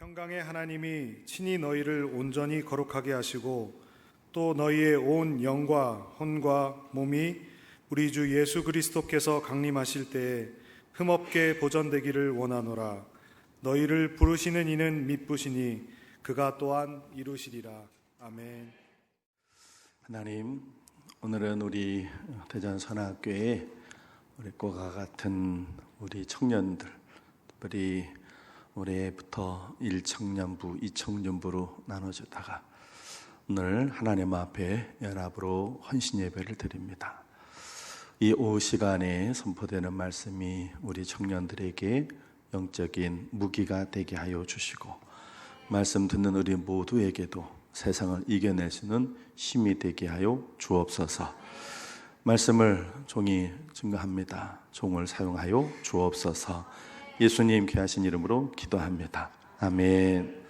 평강의 하나님이 친히 너희를 온전히 거룩하게 하시고 또 너희의 온 영과 혼과 몸이 우리 주 예수 그리스도께서 강림하실 때에 흠없게 보전되기를 원하노라. 너희를 부르시는 이는 미쁘시니 그가 또한 이루시리라. 아멘. 하나님, 오늘은 우리 대전선악교회 우리 꽃과 같은 우리 청년들, 특별히 올해부터 1청년부, 2청년부로 나눠주다가 오늘 하나님 앞에 연합으로 헌신 예배를 드립니다. 이 오후 시간에 선포되는 말씀이 우리 청년들에게 영적인 무기가 되게 하여 주시고, 말씀 듣는 우리 모두에게도 세상을 이겨낼 수 있는 힘이 되게 하여 주옵소서. 말씀을 종이 증거합니다. 종을 사용하여 주옵소서. 예수님 귀하신 이름으로 기도합니다. 아멘.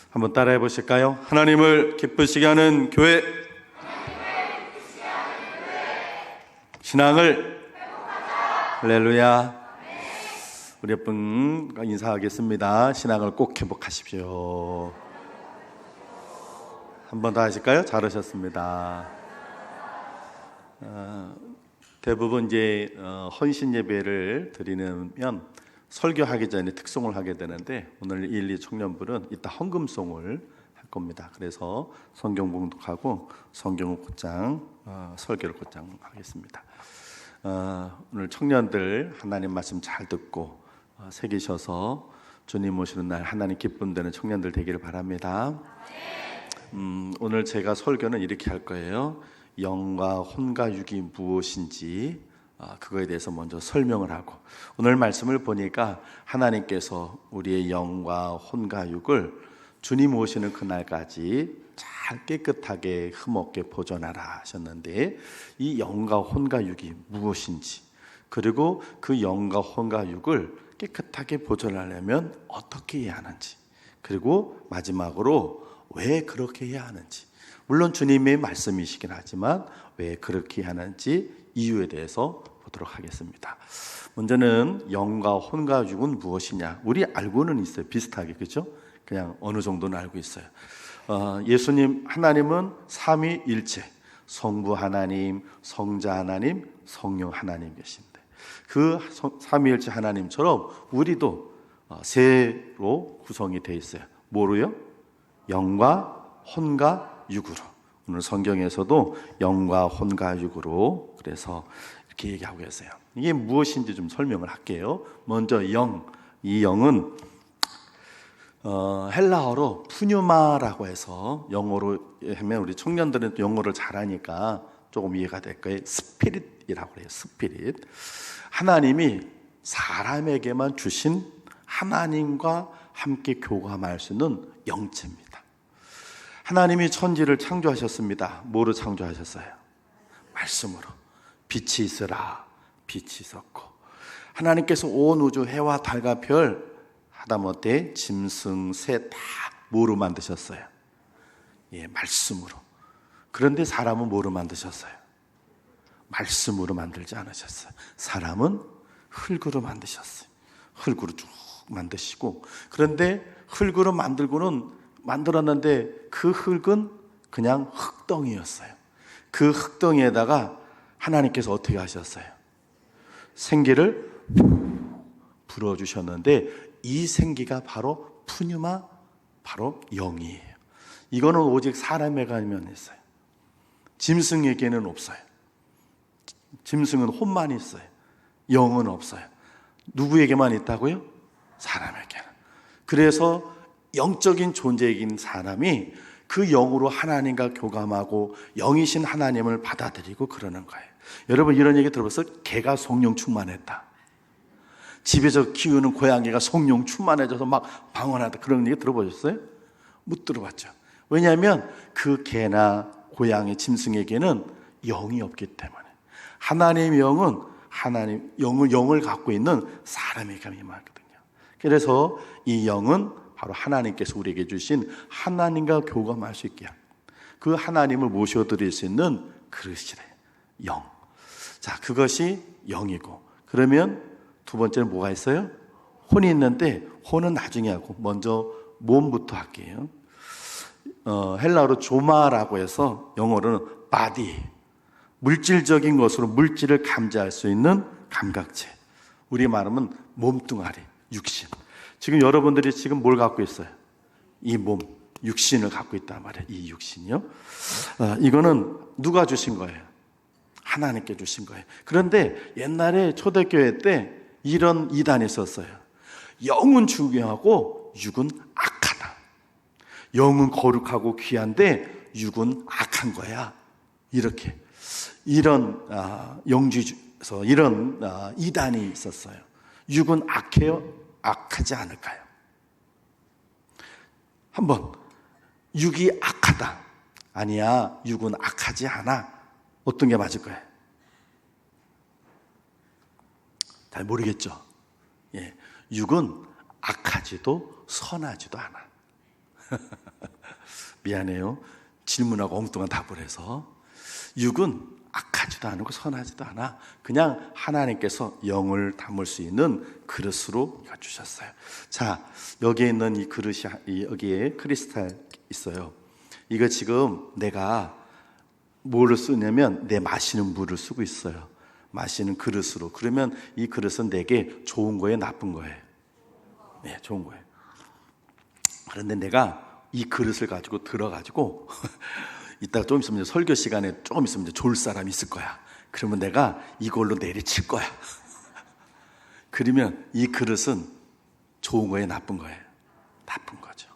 한번 따라해 보실까요? 하나님을 기쁘시게 하는 교회, 신앙을 할렐루야. 우리 여러분 인사하겠습니다. 신앙을 꼭 회복하십시오. 한 번 더 하실까요? 잘하셨습니다. 대부분 이제 헌신 예배를 드리면 설교하기 전에 특송을 하게 되는데, 오늘 1, 2 청년부는 이따 헌금송을 할 겁니다. 그래서 성경 봉독하고 성경을 곧장 설교를 곧장 하겠습니다. 오늘 청년들 하나님 말씀 잘 듣고 새기셔서 주님 오시는 날 하나님 기쁨 되는 청년들 되기를 바랍니다. 오늘 제가 설교는 이렇게 할 거예요. 영과 혼과 육이 무엇인지 그거에 대해서 먼저 설명을 하고, 오늘 말씀을 보니까 하나님께서 우리의 영과 혼과 육을 주님 오시는 그날까지 잘 깨끗하게 흠없게 보존하라 하셨는데, 이 영과 혼과 육이 무엇인지, 그리고 그 영과 혼과 육을 깨끗하게 보존하려면 어떻게 해야 하는지, 그리고 마지막으로 왜 그렇게 해야 하는지, 물론 주님의 말씀이시긴 하지만 왜 그렇게 하는지 이유에 대해서 보도록 하겠습니다. 먼저는 영과 혼과 육은 무엇이냐. 우리 알고는 있어요. 비슷하게, 그렇죠? 그냥 어느 정도는 알고 있어요. 예수님 하나님은 삼위일체, 성부 하나님, 성자 하나님, 성령 하나님 계신데, 그 삼위일체 하나님처럼 우리도 세로 구성이 되어 있어요. 뭐로요? 영과 혼과 육으로. 오늘 성경에서도 영과 혼과 육으로, 그래서 이렇게 얘기하고 계세요. 이게 무엇인지 좀 설명을 할게요. 먼저 영, 이 영은 헬라어로 푸뉴마라고 해서, 영어로 하면 우리 청년들은 영어를 잘하니까 조금 이해가 될 거예요. 스피릿이라고 해요. 스피릿. 하나님이 사람에게만 주신 하나님과 함께 교감할 수 있는 영체입니다. 하나님이 천지를 창조하셨습니다. 뭐로 창조하셨어요? 말씀으로. 빛이 있으라, 빛이 있었고, 하나님께서 온 우주 해와 달과 별, 하다못해 짐승, 새 다 뭐로 만드셨어요? 예, 말씀으로. 그런데 사람은 뭐로 만드셨어요? 말씀으로 만들지 않으셨어요. 사람은 흙으로 만드셨어요. 흙으로 쭉 만드시고, 그런데 흙으로 만들었는데 그 흙은 그냥 흙덩이였어요. 그 흙덩이에다가 하나님께서 어떻게 하셨어요? 생기를 불어주셨는데, 이 생기가 바로 푸뉴마, 바로 영이에요. 이거는 오직 사람에게만 있어요. 짐승에게는 없어요. 짐승은 혼만 있어요. 영은 없어요. 누구에게만 있다고요? 사람에게는. 그래서 영적인 존재이긴 사람이 그 영으로 하나님과 교감하고 영이신 하나님을 받아들이고 그러는 거예요. 여러분, 이런 얘기 들어봤어요? 개가 성령 충만했다. 집에서 키우는 고양이가 성령 충만해져서 막 방언하다, 그런 얘기 들어보셨어요? 못 들어봤죠. 왜냐하면 그 개나 고양이, 짐승에게는 영이 없기 때문에. 하나님의 영은 영을 갖고 있는 사람에게만 임하거든요. 그래서 이 영은 바로 하나님께서 우리에게 주신 하나님과 교감할 수 있게, 그 하나님을 모셔드릴 수 있는 그릇이래, 영. 자, 그것이 영이고, 그러면 두 번째는 뭐가 있어요? 혼이 있는데, 혼은 나중에 하고 먼저 몸부터 할게요. 헬라어로 조마라고 해서 영어로는 body, 물질적인 것으로 물질을 감지할 수 있는 감각체. 우리 말하면 몸뚱아리, 육신. 지금 여러분들이 지금 뭘 갖고 있어요? 이 몸, 육신을 갖고 있단 말이에요. 이 육신이요. 이거는 누가 주신 거예요? 하나님께 주신 거예요. 그런데 옛날에 초대교회 때 이런 이단이 있었어요. 영은 중요하고 육은 악하다. 영은 거룩하고 귀한데 육은 악한 거야. 이렇게 이런 영주에서 이런 이단이 있었어요. 육은 악해요? 악하지 않을까요? 한번 육이 악하다. 아니야, 육은 악하지 않아. 어떤 게 맞을 거예요? 잘 모르겠죠? 예, 육은 악하지도 선하지도 않아. 미안해요. 질문하고 엉뚱한 답을 해서. 육은 악하지도 않고 선하지도 않아. 그냥 하나님께서 영을 담을 수 있는 그릇으로 주셨어요. 자, 여기에 있는 이 그릇이, 여기에 크리스탈 있어요. 이거 지금 내가 뭐를 쓰냐면 내 마시는 물을 쓰고 있어요. 마시는 그릇으로. 그러면 이 그릇은 내게 좋은 거예요, 나쁜 거예요? 네, 좋은 거예요. 그런데 내가 이 그릇을 가지고 들어가지고 이따가 좀 있으면 설교 시간에 조금 있으면 졸 사람이 있을 거야. 그러면 내가 이걸로 내리칠 거야. 그러면 이 그릇은 좋은 거예요, 나쁜 거예요? 나쁜 거죠.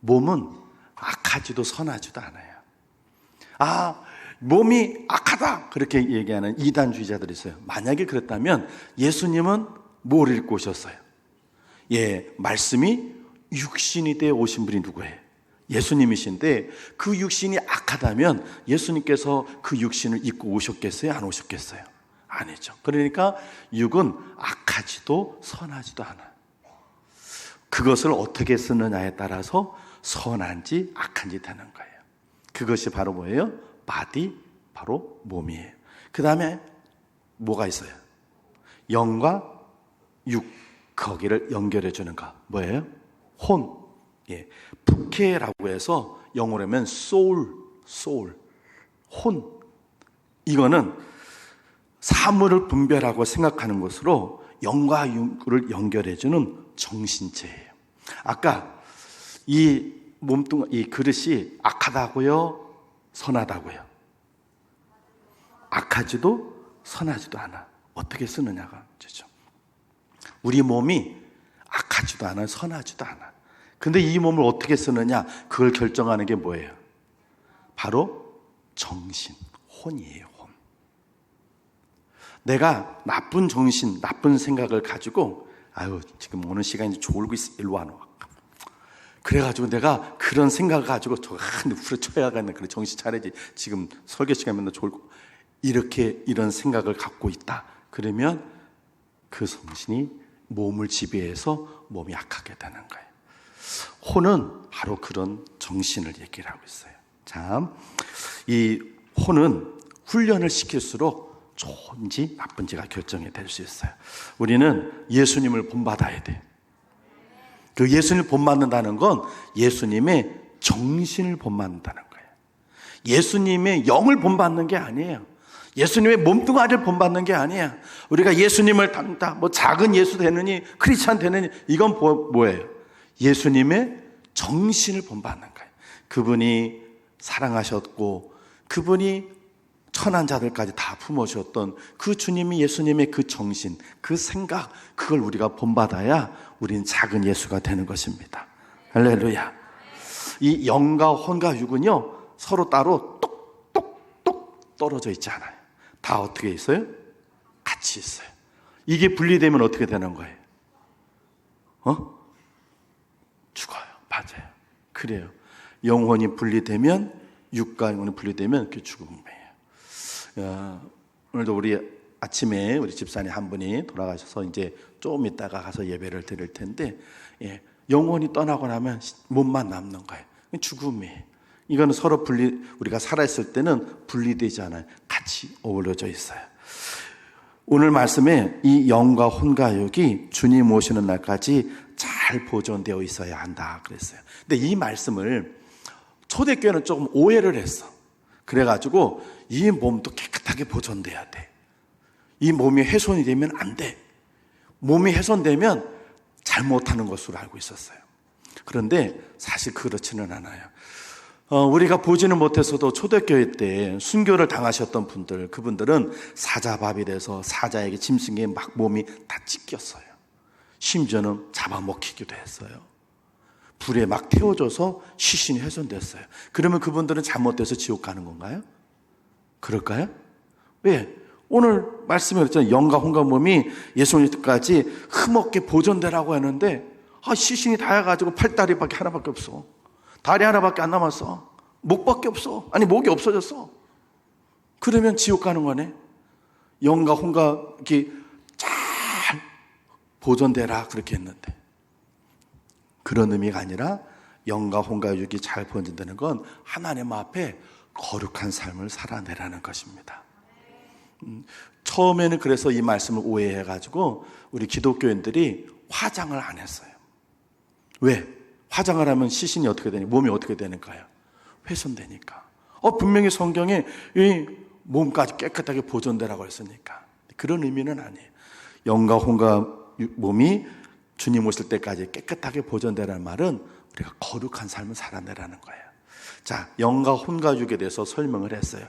몸은 악하지도 선하지도 않아요. 몸이 악하다 그렇게 얘기하는 이단주의자들이 있어요. 만약에 그랬다면 예수님은 뭘 읽고 오셨어요? 예, 말씀이 육신이 되어 오신 분이 누구예요? 예수님이신데 그 육신이 악하다면 예수님께서 그 육신을 입고 오셨겠어요? 안 오셨겠어요? 아니죠. 그러니까 육은 악하지도 선하지도 않아. 그것을 어떻게 쓰느냐에 따라서 선한지 악한지 되는 거예요. 그것이 바로 뭐예요? 바디, 바로 몸이에요. 그 다음에 뭐가 있어요? 영과 육, 거기를 연결해 주는 거 뭐예요? 혼. 예, 부케라고 해서 영어로 하면 soul, 혼. 이거는 사물을 분별하고 생각하는 것으로 영과 육을 연결해 주는 정신체예요. 아까 이 이 그릇이 악하다고요? 선하다고요? 악하지도 선하지도 않아. 어떻게 쓰느냐가 문제죠. 우리 몸이 악하지도 않아, 선하지도 않아. 근데 이 몸을 어떻게 쓰느냐, 그걸 결정하는 게 뭐예요? 바로 정신, 혼이에요, 혼. 내가 나쁜 정신, 나쁜 생각을 가지고 지금 오는 시간이 졸고 있어, 일로 와. 그래가지고 내가 그런 생각을 가지고 후려쳐야겠네. 그래, 정신 차려야지. 지금 설교 시간에 맨날 졸고 이런 생각을 갖고 있다. 그러면 그 정신이 몸을 지배해서 몸이 악하게 되는 거예요. 혼은 바로 그런 정신을 얘기를 하고 있어요. 자, 이 혼은 훈련을 시킬수록 좋은지 나쁜지가 결정이 될 수 있어요. 우리는 예수님을 본받아야 돼. 그 예수님을 본받는다는 건 예수님의 정신을 본받는다는 거예요. 예수님의 영을 본받는 게 아니에요. 예수님의 몸뚱아리를 본받는 게 아니야. 우리가 예수님을 닮다, 작은 예수 되느니, 크리스찬 되느니, 이건 뭐예요? 예수님의 정신을 본받는 거예요. 그분이 사랑하셨고, 그분이 천한 자들까지 다 품어주셨던 그 주님이 예수님의 그 정신, 그 생각, 그걸 우리가 본받아야 우리는 작은 예수가 되는 것입니다. 할렐루야. 이 영과 혼과 육은요, 서로 따로 똑똑똑 떨어져 있지 않아요. 다 어떻게 있어요? 같이 있어요. 이게 분리되면 어떻게 되는 거예요? 죽어요. 맞아요. 그래요. 영혼이 분리되면, 육과 영혼이 분리되면 그게 죽음이에요. 오늘도 우리 아침에 우리 집사님 한 분이 돌아가셔서 이제 좀 있다가 가서 예배를 드릴 텐데, 영혼이 떠나고 나면 몸만 남는 거예요. 죽음이에요. 이거는 서로 우리가 살아있을 때는 분리되지 않아요. 같이 어우러져 있어요. 오늘 말씀에 이 영과 혼과 육이 주님 오시는 날까지 잘 보존되어 있어야 한다 그랬어요. 근데 이 말씀을 초대교회는 조금 오해를 했어. 그래가지고 이 몸도 깨끗하게 보존돼야 돼. 이 몸이 훼손이 되면 안 돼. 몸이 훼손되면 잘못하는 것으로 알고 있었어요. 그런데 사실 그렇지는 않아요. 우리가 보지는 못해서도 초대교회 때 순교를 당하셨던 분들, 그분들은 사자밥이 돼서 사자에게 짐승에 막 몸이 다 찢겼어요. 심지어는 잡아먹히기도 했어요. 불에 막 태워져서 시신이 훼손됐어요. 그러면 그분들은 잘못돼서 지옥 가는 건가요? 그럴까요? 왜? 오늘 말씀에 그랬잖아요. 영과 혼과 몸이 예수님 때까지 흠없게 보존되라고 하는데 시신이 닿아가지고 팔다리밖에 하나밖에 없어. 다리 하나밖에 안 남았어. 목밖에 없어. 아니 목이 없어졌어. 그러면 지옥 가는 거네. 영과 혼과 이렇게 잘 보존되라 그렇게 했는데, 그런 의미가 아니라 영과 혼과 육이 잘 보존되는 건 하나님 앞에 거룩한 삶을 살아내라는 것입니다. 처음에는 그래서 이 말씀을 오해해가지고 우리 기독교인들이 화장을 안 했어요. 왜? 화장을 하면 시신이 어떻게 되니까, 몸이 어떻게 되니까요? 훼손되니까. 분명히 성경에 이 몸까지 깨끗하게 보존되라고 했으니까. 그런 의미는 아니에요. 영과 혼과 몸이 주님 오실 때까지 깨끗하게 보존되라는 말은 우리가 거룩한 삶을 살아내라는 거예요. 자, 영과 혼과 육에 대해서 설명을 했어요.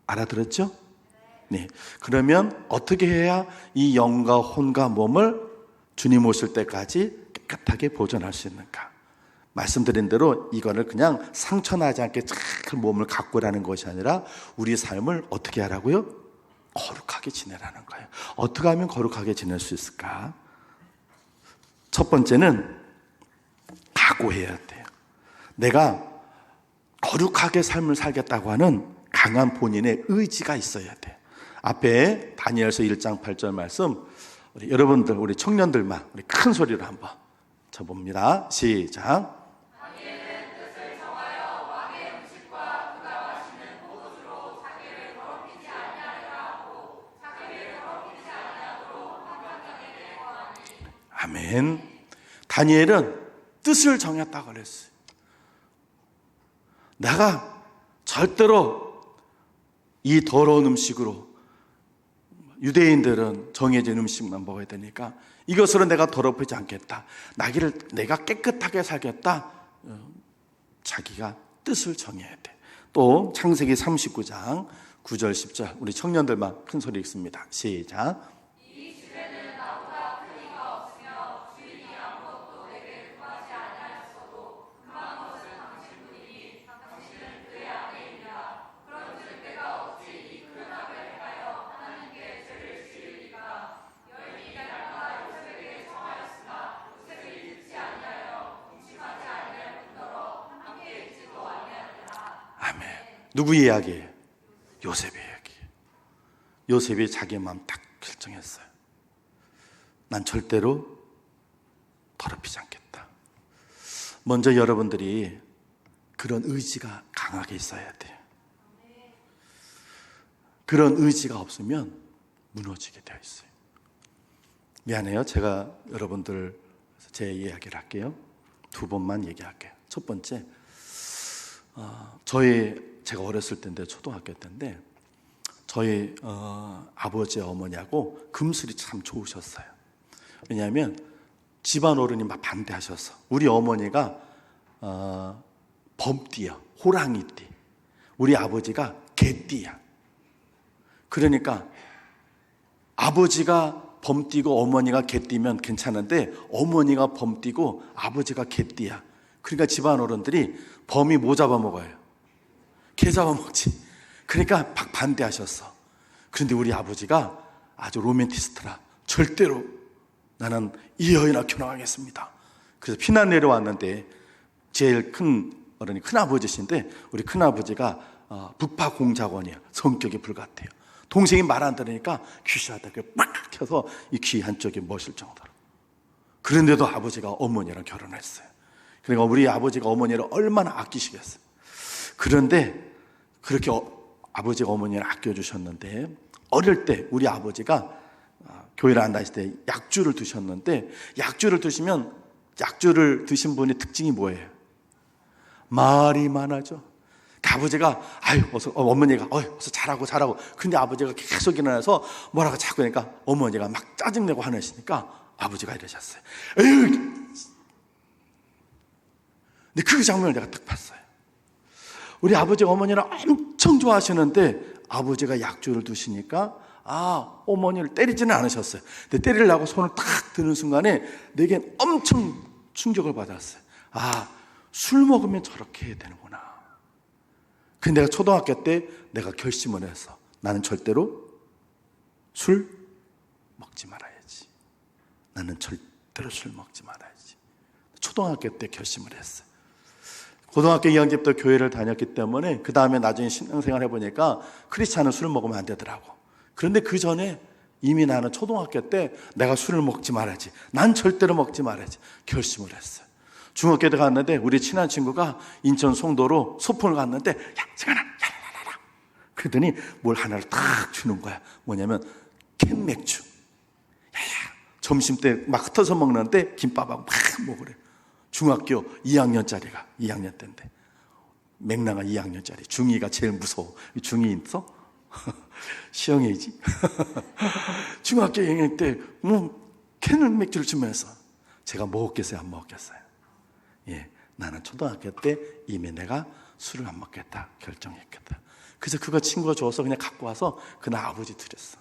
알아들었죠? 네. 그러면 어떻게 해야 이 영과 혼과 몸을 주님 오실 때까지 깨끗하게 보존할 수 있는가? 말씀드린 대로 이거를 그냥 상처나지 않게 잘 몸을 가꾸라는 것이 아니라 우리 삶을 어떻게 하라고요? 거룩하게 지내라는 거예요. 어떻게 하면 거룩하게 지낼 수 있을까? 첫 번째는 각오해야 돼요. 내가 거룩하게 삶을 살겠다고 하는 강한 본인의 의지가 있어야 돼요. 앞에 다니엘서 1장 8절 말씀, 우리 여러분들, 우리 청년들만 우리 큰 소리로 한번 쳐봅니다. 시작. 다니엘은 뜻을 정하여 왕의 음식과 그가 마시는 포도주로 자기를 더럽히지 아니하리라 하고 자기를 더럽히지 아니하도록 환관장에게 거하니. 아멘. 다니엘은 뜻을 정했다고 그랬어요. 내가 절대로 이 더러운 음식으로, 유대인들은 정해진 음식만 먹어야 되니까 이것으로 내가 더럽히지 않겠다. 내가 깨끗하게 살겠다. 자기가 뜻을 정해야 돼. 또 창세기 39장 9절 10절 우리 청년들만 큰 소리 읽습니다. 시작. 이 집에는 나보다 큰 이가 없으며 주인이 아무것도 내게 구하지 아니하였어도 그만 것을 당신 분이니 당신은 그의 아내이니라. 그런즉 내가 어찌 이 큰 악을 행하여 하나님께 죄를 지으리까. 여인이 날마다 요셉에게 청하였으나 요셉이 듣지 아니하여 음식하지 아니할 뿐더러 함께 있지도 아니하니라. 아멘. 누구 이야기예요? 요셉의 이야기예요. 요셉이 자기 마음 딱 결정했어요. 난 절대로 더럽히지 않겠다. 먼저 여러분들이 그런 의지가 강하게 있어야 돼요. 그런 의지가 없으면 무너지게 되어 있어요. 미안해요. 제가 여러분들 제 이야기를 할게요. 두 번만 얘기할게요. 첫 번째, 제가 어렸을 때인데 초등학교 때인데 저희 아버지 어머니하고 금슬이 참 좋으셨어요. 왜냐하면 집안 어른이 막 반대하셔서 우리 어머니가 범띠야, 호랑이띠, 우리 아버지가 개띠야. 그러니까 아버지가 범띠고 어머니가 개띠면 괜찮은데 어머니가 범띠고 아버지가 개띠야. 그러니까 집안 어른들이 범이 뭐 잡아먹어요? 개 잡아먹지. 그러니까 막 반대하셨어. 그런데 우리 아버지가 아주 로맨티스트라 절대로 나는 이 여인과 결혼하겠습니다. 그래서 피난 내려왔는데 제일 큰 어른이 큰아버지신데 우리 큰아버지가 북파 공작원이야. 성격이 불같아요. 동생이 말 안 들으니까 귀시하다가 막 켜서 이 귀 한쪽이 멋일 정도로. 그런데도 아버지가 어머니랑 결혼했어요. 그러니까 우리 아버지가 어머니를 얼마나 아끼시겠어요. 그런데 그렇게 아버지가 어머니를 아껴주셨는데 어릴 때 우리 아버지가 교회를 안 다닐 때 약주를 드셨는데, 약주를 드시면 약주를 드신 분의 특징이 뭐예요? 말이 많아져. 아버지가 어머니가 어서 자라고. 근데 아버지가 계속 일어나서 뭐라고 자꾸 하니까 어머니가 막 짜증내고 화내시니까 아버지가 이러셨어요. 에휴! 근데 그 장면을 내가 딱 봤어요. 우리 아버지가 어머니를 엄청 좋아하시는데 아버지가 약주를 드시니까 어머니를 때리지는 않으셨어요. 근데 때리려고 손을 딱 드는 순간에 내겐 엄청 충격을 받았어요. 술 먹으면 저렇게 해야 되는구나. 근데 내가 초등학교 때 내가 결심을 했어. 나는 절대로 술 먹지 말아야지. 나는 절대로 술 먹지 말아야지. 초등학교 때 결심을 했어요. 고등학교 2학년 때부터 교회를 다녔기 때문에 그 다음에 나중에 신앙생활 해보니까 크리스찬은 술을 먹으면 안 되더라고. 그런데 그 전에 이미 나는 초등학교 때 내가 술을 먹지 말아야지. 난 절대로 먹지 말아야지. 결심을 했어요. 중학교 때 갔는데 우리 친한 친구가 인천 송도로 소풍을 갔는데 야, 승환아, 야라라라. 그러더니 뭘 하나를 탁 주는 거야. 뭐냐면 캔 맥주. 야야. 점심 때 막 흩어서 먹는데 김밥하고 막 먹으래. 중학교 2학년짜리가 2학년 때인데 맥락아 2학년짜리 중2가 제일 무서워. 중2 있어? 시영이지. 중학교 2학년 때 캔 맥주를 주면서 제가 먹었겠어요? 안 먹었겠어요? 예, 나는 초등학교 때 이미 내가 술을 안 먹겠다 결정했겠다. 그래서 그거 친구가 줘서 그냥 갖고 와서 그날 아버지 드렸어.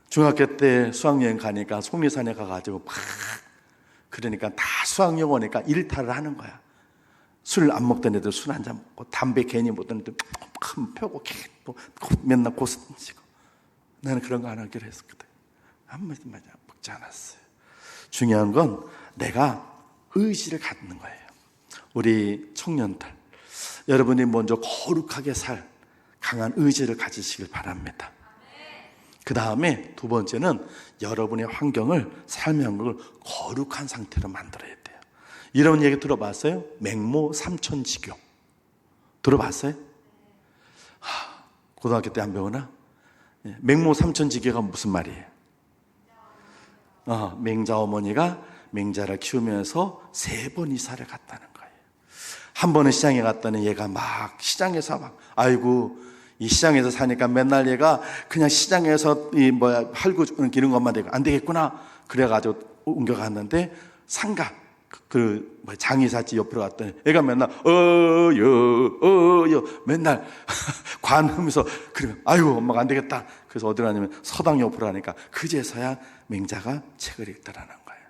중학교 때 수학여행 가니까 속리산에 가가지고 그러니까 다 수학여행 오니까 일탈을 하는 거야. 술 안 먹던 애들 술 한 잔 먹고 담배 괜히 먹던 애들 펴고 맨날 고스 던지고. 나는 그런 거 안 하기로 했었거든. 아무 말 먹지 않았어요. 중요한 건 내가 의지를 갖는 거예요. 우리 청년들, 여러분이 먼저 거룩하게 살 강한 의지를 가지시길 바랍니다. 그 다음에 두 번째는 여러분의 환경을, 삶의 환경을 거룩한 상태로 만들어야 돼요. 이런 얘기 들어봤어요? 맹모 삼천지교 들어봤어요? 고등학교 때 안 배우나? 맹모 삼천지교가 무슨 말이에요? 맹자 어머니가 맹자를 키우면서 3번 이사를 갔다는 거예요. 한 번은 시장에 갔더니 얘가 막 시장에서 아이고 이 시장에서 사니까 맨날 얘가 그냥 시장에서 팔고 기는 것만 되고 안 되겠구나. 그래가지고 옮겨갔는데 상가 장의사집 옆으로 갔더니 얘가 맨날 맨날 관하면서 그러면 아이고 엄마가 안 되겠다. 그래서 어디 가냐면 서당 옆으로 가니까 그제서야 맹자가 책을 읽더라는 거예요.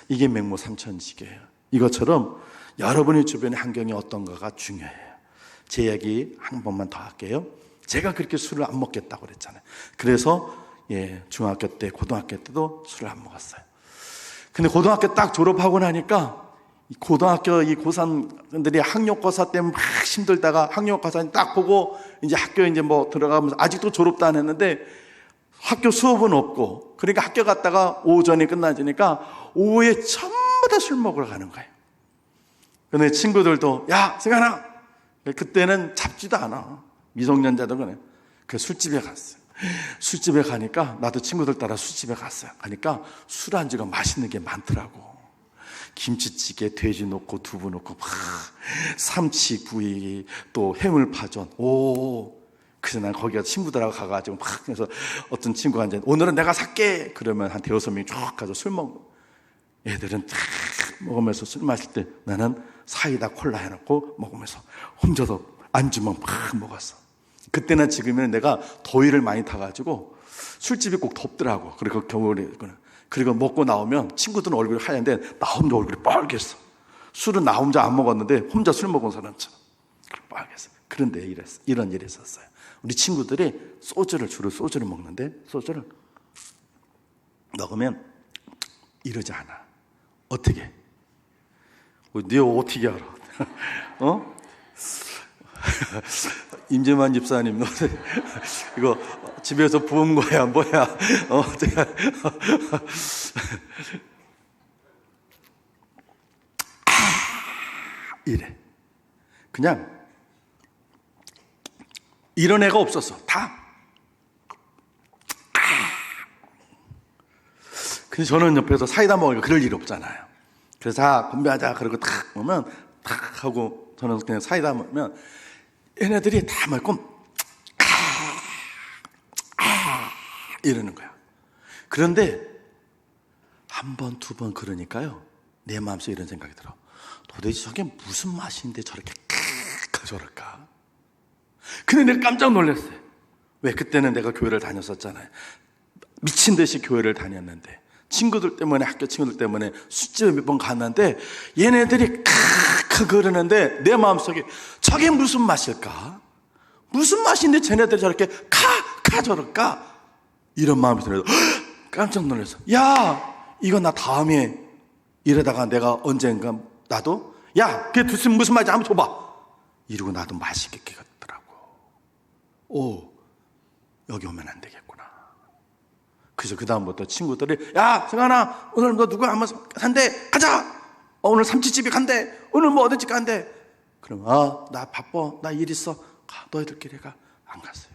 이게 맹모 삼천지교예요. 이것처럼 여러분의 주변의 환경이 어떤가가 중요해요. 제 이야기 한 번만 더 할게요. 제가 그렇게 술을 안 먹겠다고 그랬잖아요. 그래서 중학교 때, 고등학교 때도 술을 안 먹었어요. 근데 고등학교 딱 졸업하고 나니까 고등학교 이 고3들이 학력고사 때문에 막 힘들다가 학력고사 딱 보고 이제 학교 이제 들어가면서 아직도 졸업도 안 했는데 학교 수업은 없고 그러니까 학교 갔다가 오전에 끝나지니까 오후에 전부 다 술 먹으러 가는 거예요. 근데 친구들도 야, 승환아! 그때는 잡지도 않아. 미성년자도 그래. 그 술집에 갔어요. 술집에 가니까 나도 친구들 따라 술집에 갔어요. 가니까 술안주가 맛있는 게 많더라고. 김치찌개, 돼지 넣고 두부 넣고 삼치구이, 또 해물파전. 그래서 난 거기 가서 친구들하고 가가지고 막 해서 어떤 친구가 이제 오늘은 내가 살게 그러면 한 5-6명이 쭉 가서 술 먹고 애들은 딱 먹으면서 술 마실 때 나는 사이다 콜라 해놓고 먹으면서 혼자서 안주만 막 먹었어. 그때나 지금은 내가 더위를 많이 타가지고 술집이 꼭 덥더라고. 그리고 겨울에 그리고 먹고 나오면 친구들은 얼굴이 하얀데 나 혼자 얼굴이 빨개졌어. 술은 나 혼자 안 먹었는데 혼자 술 먹은 사람처럼 빨개졌어. 그런데 이런 일이 있었어요. 우리 친구들이 주로 소주를 먹는데 소주를 먹으면 이러지 않아. 어떻게? 네가 어떻게 알아? 임재만 집사님, 너 이거 집에서 부은 거야, 뭐야? 이래. 그냥 이런 애가 없었어. 다. 근데 저는 옆에서 사이다 먹으니까 그럴 일 없잖아요. 그래서 자, 건배하자. 그러고 탁 오면 탁 하고 저는 그냥 사이다 먹으면 얘네들이 다 먹고 이러는 거야. 그런데 한 번, 두 번 그러니까요. 내 마음속에 이런 생각이 들어. 도대체 저게 무슨 맛인데 저렇게 저럴까? 근데 내가 깜짝 놀랐어요. 왜? 그때는 내가 교회를 다녔었잖아요. 미친 듯이 교회를 다녔는데 친구들 때문에, 학교 친구들 때문에 술집에 몇 번 갔는데 얘네들이 크크 그러는데 내 마음속에 저게 무슨 맛일까? 무슨 맛인데 쟤네들이 저렇게 카 저럴까? 이런 마음이 들어서 깜짝 놀랐어. 야, 이거 나 다음에 이러다가 내가 언젠가 나도 야, 그게 무슨 맛인지 한번 줘봐. 이러고 나도 맛있게 먹더라고. 오, 여기 오면 안 되겠구나. 그래서 그 다음부터 친구들이 야, 승환아, 오늘 너 누구 한번 산대, 가자. 오늘 삼치집에 간대. 오늘 뭐 어디 집 간대. 그럼 나 바빠, 나 일 있어. 가, 너희들끼리 가. 안 갔어요.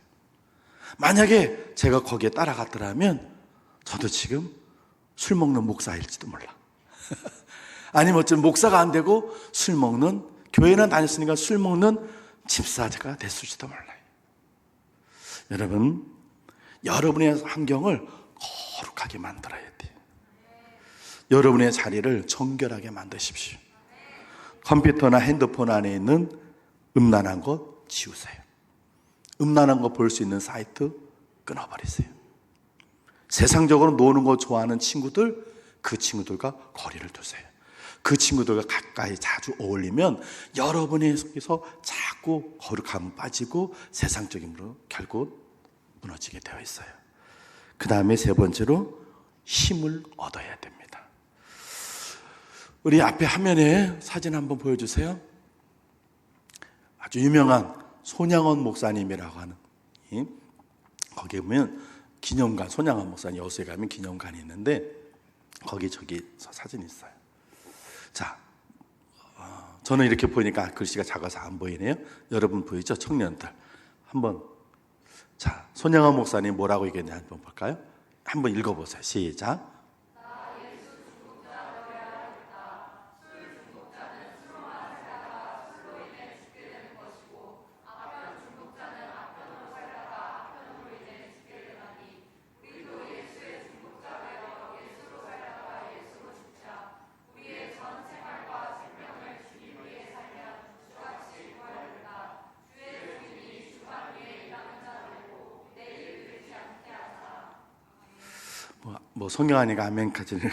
만약에 제가 거기에 따라갔더라면 저도 지금 술 먹는 목사일지도 몰라. 아니면 어쩌면 목사가 안 되고 술 먹는, 교회는 다녔으니까 술 먹는 집사가 됐을지도 몰라요. 여러분, 여러분의 환경을 거룩하게 만들어야 돼요. 여러분의 자리를 정결하게 만드십시오. 컴퓨터나 핸드폰 안에 있는 음란한 거 지우세요. 음란한 거 볼 수 있는 사이트 끊어버리세요. 세상적으로 노는 거 좋아하는 친구들, 그 친구들과 거리를 두세요. 그 친구들과 가까이 자주 어울리면 여러분의 속에서 자꾸 거룩함 빠지고 세상적인으로 결국 무너지게 되어 있어요. 그 다음에 세 번째로 힘을 얻어야 됩니다. 우리 앞에 화면에 사진 한번 보여주세요. 아주 유명한 손양원 목사님이라고 하는, 거기에 보면 기념관, 손양원 목사님 여수에 가면 기념관이 있는데 거기 저기 사진이 있어요. 자, 저는 이렇게 보니까 글씨가 작아서 안 보이네요. 여러분 보이죠? 청년들 한번, 자, 손양원 목사님 뭐라고 얘기했냐 한번 볼까요? 한번 읽어보세요. 시작. 뭐 성경하니까 아멘까지는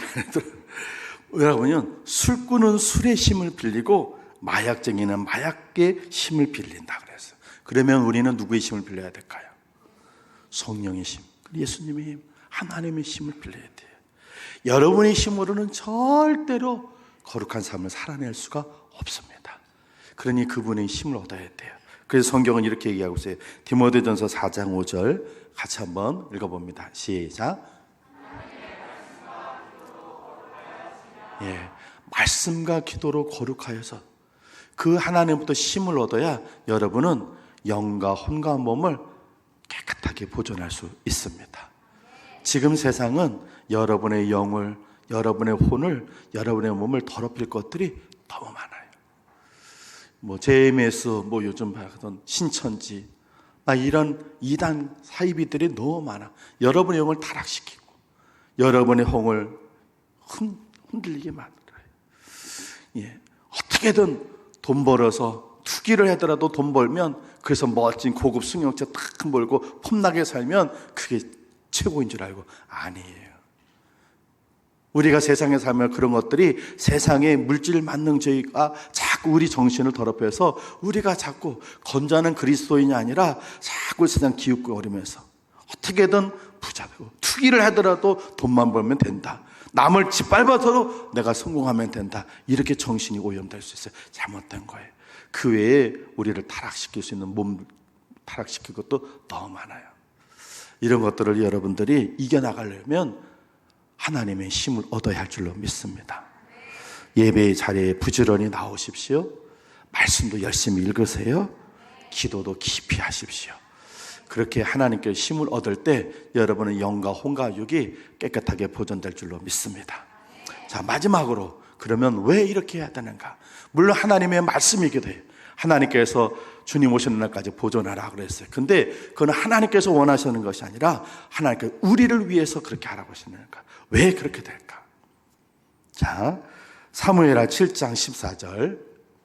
여러분은 술꾼은 술의 힘을 빌리고 마약쟁이는 마약의 힘을 빌린다 그랬어요. 그러면 우리는 누구의 힘을 빌려야 될까요? 성령의 힘, 예수님의 힘, 하나님의 힘을 빌려야 돼요. 여러분의 힘으로는 절대로 거룩한 삶을 살아낼 수가 없습니다. 그러니 그분의 힘을 얻어야 돼요. 그래서 성경은 이렇게 얘기하고 있어요. 디모데전서 4장 5절 같이 한번 읽어봅니다. 시작. 예, 말씀과 기도로 거룩하여서 그 하나님부터 힘을 얻어야 여러분은 영과 혼과 몸을 깨끗하게 보존할 수 있습니다. 지금 세상은 여러분의 영을, 여러분의 혼을, 여러분의 몸을 더럽힐 것들이 너무 많아요. 뭐 JMS, 뭐 요즘 하던 신천지, 이런 이단 사이비들이 너무 많아. 여러분의 영을 타락시키고 여러분의 혼을 흔들리게 만들어요. 예, 어떻게든 돈 벌어서 투기를 하더라도 돈 벌면, 그래서 멋진 고급 승용차 탁 몰고 폼나게 살면 그게 최고인 줄 알고, 아니에요. 우리가 세상에 살면 그런 것들이 세상의 물질 만능주의가 자꾸 우리 정신을 더럽혀서 우리가 자꾸 건전한 그리스도인이 아니라 자꾸 세상 기웃거리면서 어떻게든 부자 되고, 투기를 하더라도 돈만 벌면 된다, 남을 짓밟아서도 내가 성공하면 된다, 이렇게 정신이 오염될 수 있어요. 잘못된 거예요. 그 외에 우리를 타락시킬 수 있는 몸 타락시킬 것도 너무 많아요. 이런 것들을 여러분들이 이겨나가려면 하나님의 힘을 얻어야 할 줄로 믿습니다. 예배의 자리에 부지런히 나오십시오. 말씀도 열심히 읽으세요. 기도도 깊이 하십시오. 그렇게 하나님께 힘을 얻을 때 여러분의 영과 혼과 육이 깨끗하게 보존될 줄로 믿습니다. 자, 마지막으로 그러면 왜 이렇게 해야 되는가? 물론 하나님의 말씀이기도 해요. 하나님께서 주님 오시는 날까지 보존하라 그랬어요. 근데 그건 하나님께서 원하시는 것이 아니라 하나님께서 우리를 위해서 그렇게 하라고 하시는가? 왜 그렇게 될까? 자, 사무엘하 7장 14절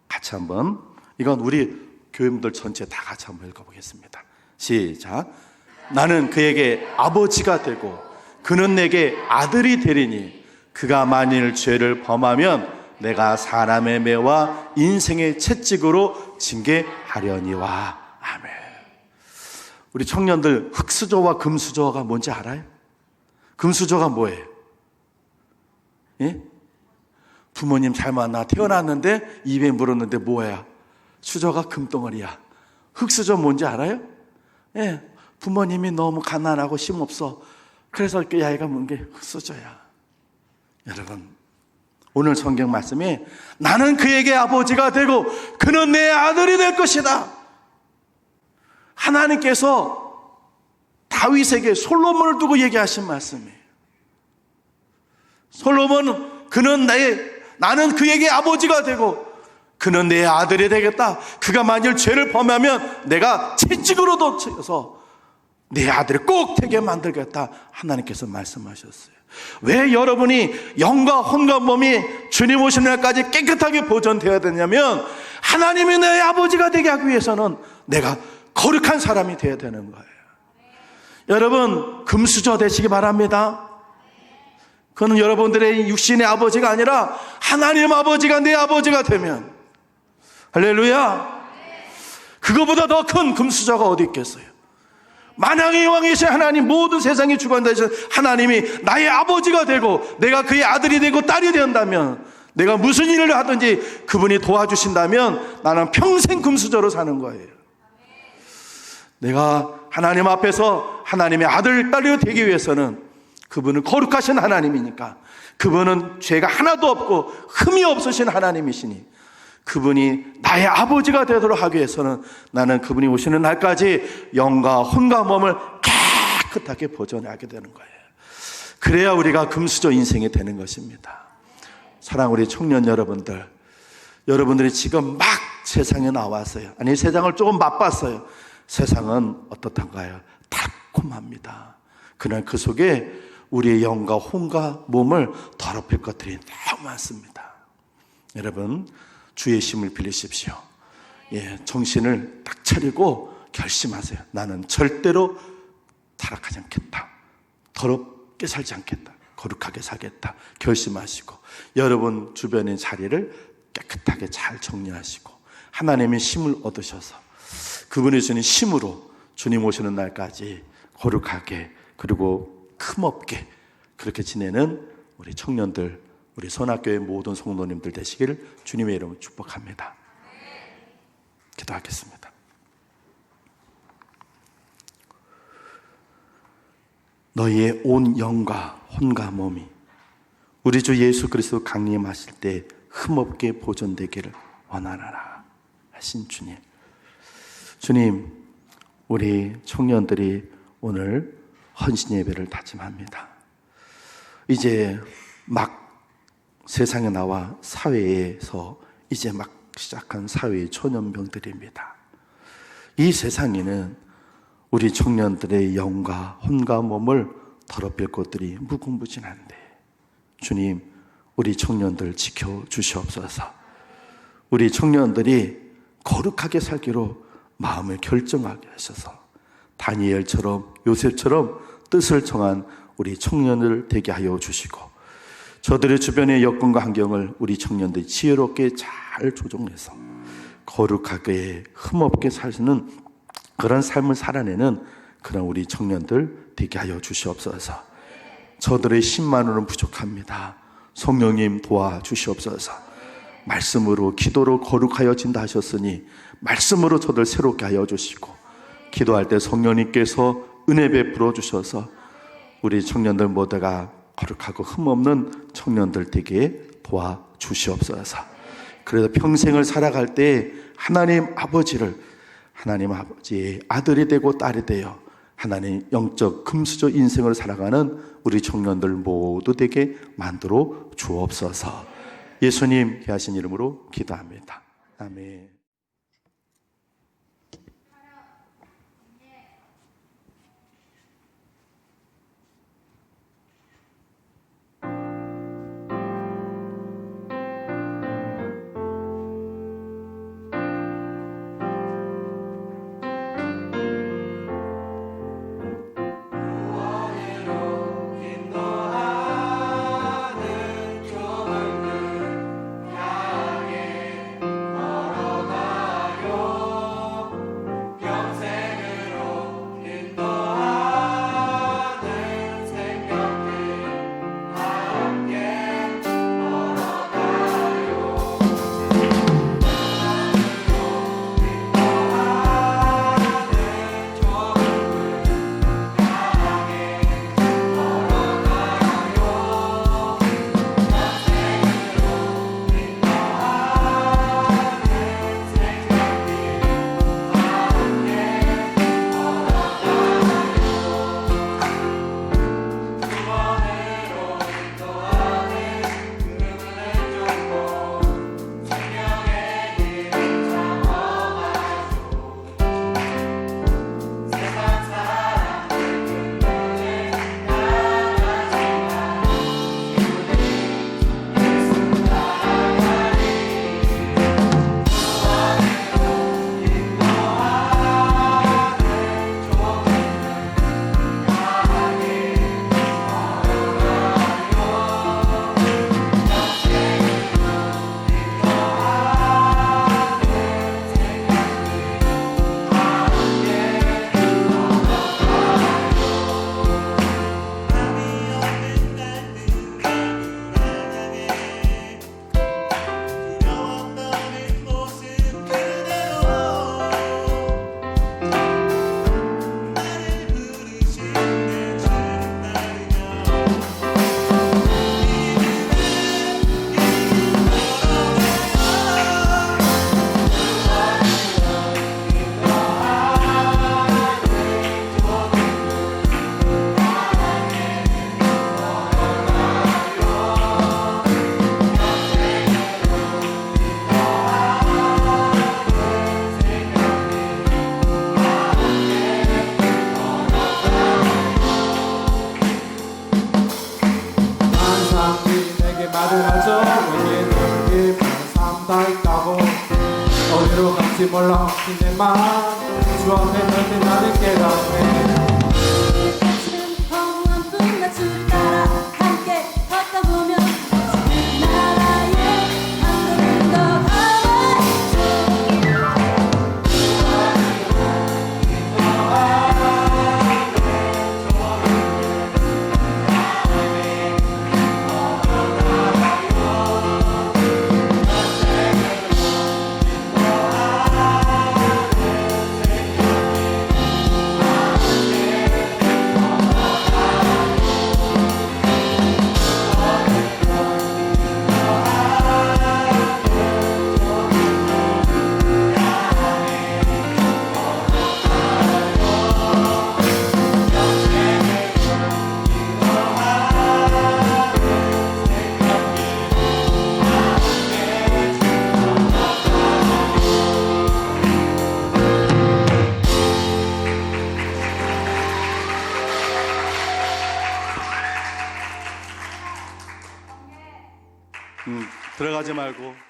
같이 한번, 이건 우리 교인들 전체 다 같이 한번 읽어보겠습니다. 시작. 나는 그에게 아버지가 되고 그는 내게 아들이 되리니 그가 만일 죄를 범하면 내가 사람의 매와 인생의 채찍으로 징계하려니와. 아멘. 우리 청년들, 흙수저와 금수저가 뭔지 알아요? 금수저가 뭐예요? 예? 부모님 잘 만나 태어났는데 입에 물었는데 뭐야? 수저가 금덩어리야. 흙수저 뭔지 알아요? 예, 부모님이 너무 가난하고 힘없어. 그래서 이렇게 아이가 문 게 흙수저야. 여러분, 오늘 성경 말씀이 나는 그에게 아버지가 되고 그는 내 아들이 될 것이다. 하나님께서 다윗에게 솔로몬을 두고 얘기하신 말씀이에요. 솔로몬은 나는 그에게 아버지가 되고 그는 내 아들이 되겠다. 그가 만일 죄를 범하면 내가 채찍으로도 쳐서 내 아들을 꼭 되게 만들겠다. 하나님께서 말씀하셨어요. 왜 여러분이 영과 혼과 몸이 주님 오시는 날까지 깨끗하게 보존되어야 되냐면 하나님이 내 아버지가 되게 하기 위해서는 내가 거룩한 사람이 되어야 되는 거예요. 여러분, 금수저 되시기 바랍니다. 그는 여러분들의 육신의 아버지가 아니라 하나님 아버지가 내 아버지가 되면, 할렐루야, 그거보다 더 큰 금수저가 어디 있겠어요? 만왕의 왕이신 하나님, 모든 세상이 주관되신 하나님이 나의 아버지가 되고 내가 그의 아들이 되고 딸이 된다면, 내가 무슨 일을 하든지 그분이 도와주신다면 나는 평생 금수저로 사는 거예요. 내가 하나님 앞에서 하나님의 아들, 딸이 되기 위해서는 그분은 거룩하신 하나님이니까, 그분은 죄가 하나도 없고 흠이 없으신 하나님이시니 그분이 나의 아버지가 되도록 하기 위해서는 나는 그분이 오시는 날까지 영과 혼과 몸을 깨끗하게 보존하게 되는 거예요. 그래야 우리가 금수저 인생이 되는 것입니다. 사랑하는 우리 청년 여러분들, 여러분들이 지금 막 세상에 나왔어요. 아니, 세상을 조금 맛봤어요. 세상은 어떻단가요? 달콤합니다. 그러나 그 속에 우리의 영과 혼과 몸을 더럽힐 것들이 너무 많습니다. 여러분, 주의 힘을 빌리십시오. 예, 정신을 딱 차리고 결심하세요. 나는 절대로 타락하지 않겠다. 더럽게 살지 않겠다. 거룩하게 살겠다. 결심하시고 여러분 주변의 자리를 깨끗하게 잘 정리하시고 하나님의 힘을 얻으셔서 그분이 주는 힘으로 주님 오시는 날까지 거룩하게 그리고 흠없게 그렇게 지내는 우리 청년들, 우리 선악교회 모든 성도님들 되시기를 주님의 이름으로 축복합니다. 기도하겠습니다. 너희의 온 영과 혼과 몸이 우리 주 예수 그리스도 강림하실 때 흠없게 보존되기를 원하노라 하신 주님. 주님, 우리 청년들이 오늘 헌신 예배를 다짐합니다. 이제 막 세상에 나와 사회에서 이제 막 시작한 사회의 초년병들입니다. 이 세상에는 우리 청년들의 영과 혼과 몸을 더럽힐 것들이 무궁무진한데 주님, 우리 청년들 지켜주시옵소서. 우리 청년들이 거룩하게 살기로 마음을 결정하게 하셔서 다니엘처럼 요셉처럼 뜻을 정한 우리 청년을 되게 하여 주시고 저들의 주변의 여건과 환경을 우리 청년들이 지혜롭게 잘 조정해서 거룩하게 흠없게 사는 그런 삶을 살아내는 그런 우리 청년들 되게 하여 주시옵소서. 저들의 힘만으로는 부족합니다. 성령님 도와주시옵소서. 말씀으로 기도로 거룩하여진다 하셨으니 말씀으로 저들 새롭게 하여 주시고 기도할 때 성령님께서 은혜 베풀어 주셔서 우리 청년들 모두가 거룩하고 흠없는 청년들 되게 도와주시옵소서. 그래서 평생을 살아갈 때 하나님 아버지를 하나님 아버지의 아들이 되고 딸이 되어 하나님 영적 금수저 인생을 살아가는 우리 청년들 모두 되게 만들어 주옵소서. 예수님 귀하신 이름으로 기도합니다. 아멘. 말을 하죠. 여기에 깊은 삶 다 있다고. 어디로 갈지 몰라 내 마음 주 앞에 넓은 나를 깨닫네. 허무한 꿈과 줄 따라 함께 걷다 보면 나라의 한 걸음 더 들어가지 말고